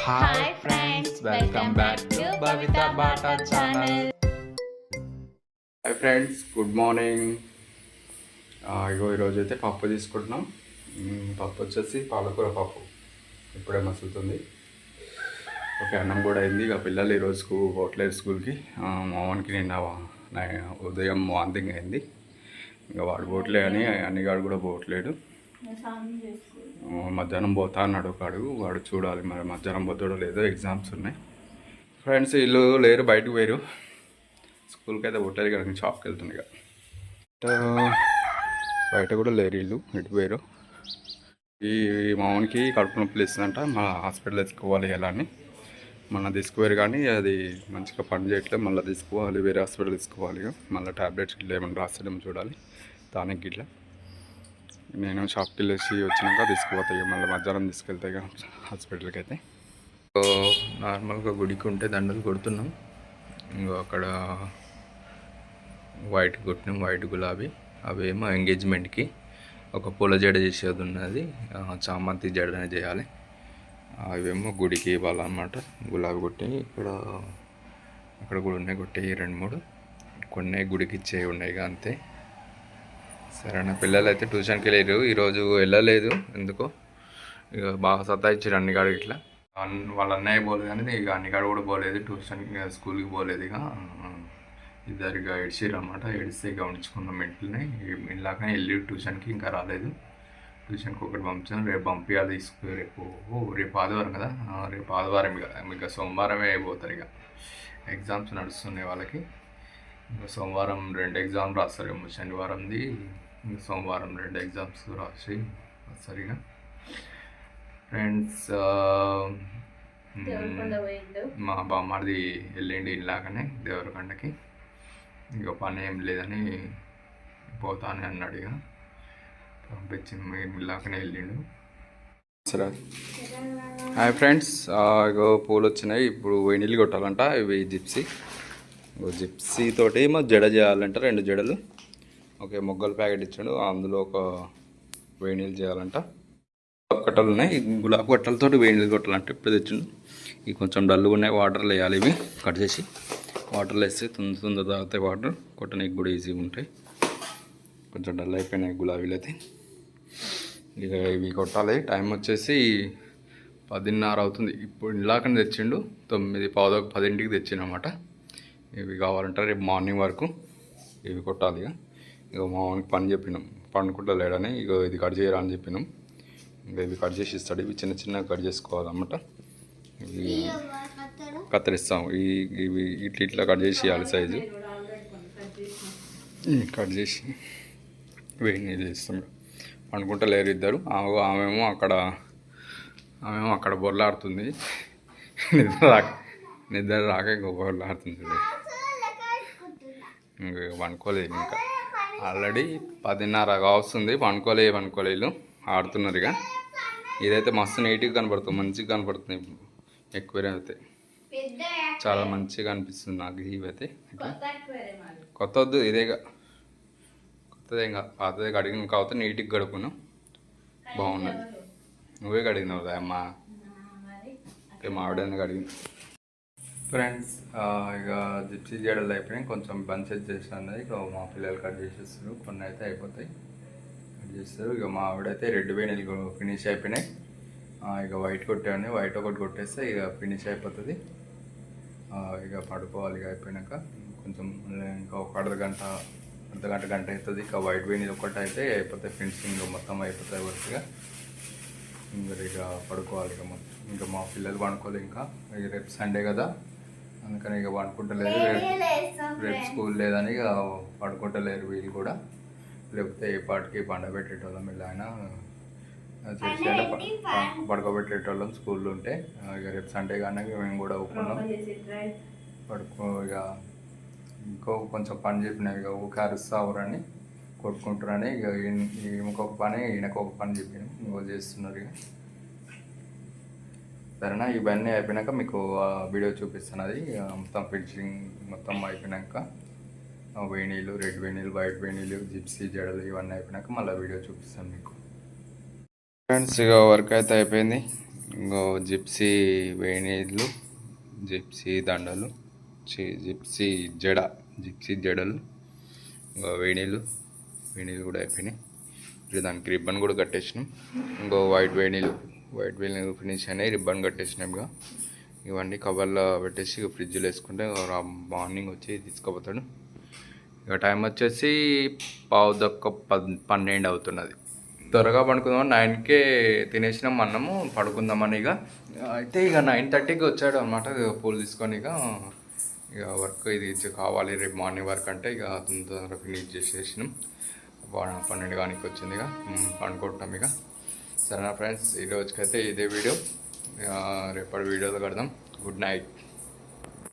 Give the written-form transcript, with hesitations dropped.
Hi friends, welcome back to Bhavita Bata channel. Hi friends, good morning. ఈరోజు అయితే పప్పు తీసుకుంటున్నాం. పప్పు వచ్చేసి పాలకూర పప్పు. ఇప్పుడే మసులుతుంది. ఓకే, అన్నం కూడా అయింది. ఇక పిల్లలు ఈరోజుకు పోవట్లేదు స్కూల్కి. మోహన్కి నిన్న ఉదయం వాంతింగ్ అయింది. ఇంకా వాడు పోవట్లే అని అన్నిగాడు కూడా పోవట్లేడు. మధ్యాహ్నం పోతా అన్నాడు వాడు చూడాలి మరి మధ్యాహ్నం పోతాడో లేదో. ఎగ్జామ్స్ ఉన్నాయి. ఫ్రెండ్స్ వీళ్ళు లేరు, బయటకు పోయారు. స్కూల్కి అయితే పోతారు. ఇక్కడ షాప్కి వెళ్తుంది. ఇక బయట కూడా లేరు వీళ్ళు, ఇటు పోయారు. ఈ మామూలుకి కడుపు నొప్పి ఇస్తుందంట. మా హాస్పిటల్ తీసుకోవాలి ఎలా అని మొన్న తీసుకుపోయారు, కానీ అది మంచిగా పని చేయట్లేదు. మళ్ళీ తీసుకోవాలి, వేరే హాస్పిటల్ తీసుకోవాలి. మళ్ళీ ట్యాబ్లెట్స్ ఇట్లా ఏమైనా రాసడం చూడాలి. టానిక్ ఇట్లా నేను షాప్కి వెళ్ళేసి వచ్చినాక తీసుకుపోతాయి. మళ్ళీ మధ్యాహ్నం తీసుకెళ్తాయి హాస్పిటల్కి. అయితే నార్మల్గా గుడికి ఉంటే దండలు కొడుతున్నాం. ఇంకో అక్కడ వైట్ కొట్టినాం, వైట్ గులాబీ. అవేమో ఎంగేజ్మెంట్కి ఒక పూల జడ చేసేది ఉన్నది, చామంతి జడనే చేయాలి. అవేమో గుడికి ఇవ్వాలన్నమాట. గులాబీ కొట్టి అక్కడ కూడా ఉన్నాయి, కొట్టేవి 2-3 కొన్ని గుడికి ఇచ్చేవి ఉన్నాయి. అంతే. సరే, నా పిల్లలు అయితే ట్యూషన్కి వెళ్ళారు. ఈరోజు వెళ్ళలేదు ఎందుకో. ఇక బాగా సతాయిచ్చారు అన్నిగాడు ఇట్లా. వాళ్ళ అన్నయ్య పోలేదు, కానీ ఇక అన్నిగాడు కూడా పోలేదు ట్యూషన్కి, స్కూల్కి పోలేదు. ఇక ఇద్దరిగా ఏడ్చారు అన్నమాట. ఏడిస్తే ఇక ఉంచుకున్నాం ఇంట్లోనే. ఇలాగనే వెళ్ళి ట్యూషన్కి ఇంకా రాలేదు. ట్యూషన్కి ఒకటి పంపించాను, రేపు పంపించాలి. రేపు ఆదివారం కదా, రేపు ఆదివారం ఇక సోమవారమే అయిపోతారు. ఇక ఎగ్జామ్స్ నడుస్తున్నాయి వాళ్ళకి. ఇంకా సోమవారం 2 ఎగ్జామ్స్ రాస్తారు. శనివారంది ఇంకా సోమవారం 2 ఎగ్జామ్స్ రాసి వస్తారు. ఇక ఫ్రెండ్స్, మా బామ్మది వెళ్ళిండి ఇలాగనే దేవరకొండకి. ఇక పని ఏం లేదని పోతానే అన్నాడు. ఇక పంపించింది, ఇలాగనే వెళ్ళిండు. సరే. హాయ్ ఫ్రెండ్స్, ఇక పూలు వచ్చినాయి. ఇప్పుడు నీళ్ళు కొట్టాలంట. ఇవి జిప్సీ తోటి ఏమో జడ చేయాలంట. 2 జడలు. ఓకే, మొగ్గల ప్యాకెట్ ఇచ్చాడు, అందులో ఒక నీళ్ళు చేయాలంట. కట్టలు ఉన్నాయి, గులాబీ కట్టలతో నీళ్ళు కొట్టాలంటే ఇప్పుడు తెచ్చిండు. ఇవి కొంచెం డల్గా ఉన్నాయి, వాటర్లో వేయాలి. ఇవి కట్ చేసి వాటర్లో వేస్తే తొందర తాగుతాయి. వాటర్ కొట్టడానికి కూడా ఈజీగా ఉంటాయి. కొంచెం డల్ అయిపోయినాయి గులాబీలు అయితే. ఇక ఇవి కొట్టాలి. టైం వచ్చేసి 10:30 అవుతుంది. ఇప్పుడు ఇలాకనే తెచ్చిండు. 9:10 తెచ్చిండనమాట. ఇవి కావాలంటే రేపు మార్నింగ్ వరకు ఇవి కొట్టాలి. ఇక మామూలుగా పని చెప్పినాం, పండుకుంటా లేడని. ఇక ఇది కట్ చేయరా అని చెప్పినాం. ఇంకా ఇవి కట్ చేసి ఇస్తాడు. ఇవి చిన్న చిన్నగా కట్ చేసుకోవాలన్నమాట. ఇవి కత్తిరిస్తాం. ఇవి ఇట్లా కట్ చేసి ఇవ్వాలి సైజు. కట్ చేసి వేడి నీళ్ళు ఇస్తాం. పండుకుంటా లేరు ఇద్దరు. ఆమెమో అక్కడ బొర్లాడుతుంది. నిద్ర రాక ఇంకో బొర్లాడుతుంది. ఇంక పండుకోలేదు. ఇంకా ఆల్రెడీ 10:30 కావస్తుంది. పండుకోలేదు, ఆడుతున్నారు. ఇక ఇదైతే మస్తు నీట్గా కనపడుతుంది, మంచిగా కనపడుతుంది. ఎక్వేరియం అయితే చాలా మంచిగా అనిపిస్తుంది నాకు. ఇవైతే కొత్త వద్దు, ఇదేగా కొత్తదే. ఇంకా పాతదే కడిగిన కాకపోతే నీట్గా గడుపుకున్నాం. బాగున్నది. నువ్వే కడిగినావు అమ్మా. ఓకే, మావిడని కడిగింది. ఫ్రెండ్స్, ఇక జిప్సీ జడలు అయిపోయినాయి. కొంచెం బంచెస్ చేస్తాను. ఇక మా పిల్లలు కట్ చేసేస్తారు. కొన్ని అయితే అయిపోతాయి, కట్ చేస్తారు. ఇక మా ఆవిడైతే రెడ్ వేణీలు ఫినిష్ అయిపోయినాయి. ఇక వైట్ కొట్టాను. వైట్ ఒకటి కొట్టేస్తే ఇక ఫినిష్ అయిపోతుంది. ఇక పడుకోవాలి. ఇక అయిపోయినాక కొంచెం ఇంకా ఒక అర్ధగంట అవుతుంది. ఇక వైట్ వేణీలు ఒకటి అయితే అయిపోతాయి. ఫినిషింగ్ మొత్తం అయిపోతాయి వరుసగా. ఇక పడుకోవాలి. ఇక మొత్తం ఇంకా మా పిల్లలు పడుకోవాలి. ఇంకా రేపు సండే కదా, అందుకని ఇక పడుకుంటలేరు. రేపు స్కూల్ లేదని ఇక పడుకుంటలేరు వీళ్ళు కూడా. లేకపోతే ఏ పాటికి పండబెట్టేటోళ్ళం, ఇలా అయినా చేసేలా పడుకోబెట్టేటోళ్ళం స్కూల్లో ఉంటే. ఇక రేపు సండే కానీ మేము కూడా ఒప్పుకున్నాం ఇక కొంచెం పని చెప్పినాం. ఇక ఊకే అరుస్తావురని, కొట్టుకుంటారని ఇక ఇంకొక పని ఈయనకొక పని చెప్పినాం. ఇంకో చేస్తున్నారు. ఇక సరేనా, ఇవన్నీ అయిపోయినాక మీకు వీడియో చూపిస్తాను. అది మొత్తం ఫినిషింగ్ మొత్తం అయిపోయినాక వేణీలు, రెడ్ వేణీలు, వైట్ వేణీలు, జిప్సీ జడలు ఇవన్నీ అయిపోయినాక మళ్ళీ వీడియో చూపిస్తాను మీకు. ఫ్రెండ్స్, ఇక వర్క్ అయితే అయిపోయింది. ఇంకో జిప్సీ వేణీళ్ళు, జిప్సీ దండలు, జిప్సీ జడలు, ఇంకో వేణీళ్ళు కూడా అయిపోయినాయి. ఇప్పుడు దానికి రిబ్బన్ కూడా కట్టేసినాం. ఇంకో వైట్ వేణీళ్ళు ఫినిష్ అయినాయి, రిబ్బన్ కట్టేసినాం. ఇవన్నీ కవర్లో పెట్టేసి ఇక ఫ్రిడ్జ్లో వేసుకుంటే మార్నింగ్ వచ్చి తీసుకుపోతాడు. ఇక టైం వచ్చేసి 11:12 అవుతున్నది. త్వరగా పడుకుందాం. 9కే తినేసినాం అన్నము, పడుకుందామని. ఇక 9:30కి వచ్చాడు అనమాట పూలు తీసుకొని. ఇక వర్క్ ఇది కావాలి రేపు మార్నింగ్ వర్క్ అంటే ఇక తొందరగా ఫినిష్ చేసేసినాం. 12 గంటలకు వచ్చింది. ఇక పండుకుంటాం. ఇక సరేనా ఫ్రెండ్స్, ఈ రోజుకైతే ఇదే వీడియో. రేపటి వీడియోలో కడదాం. Good night.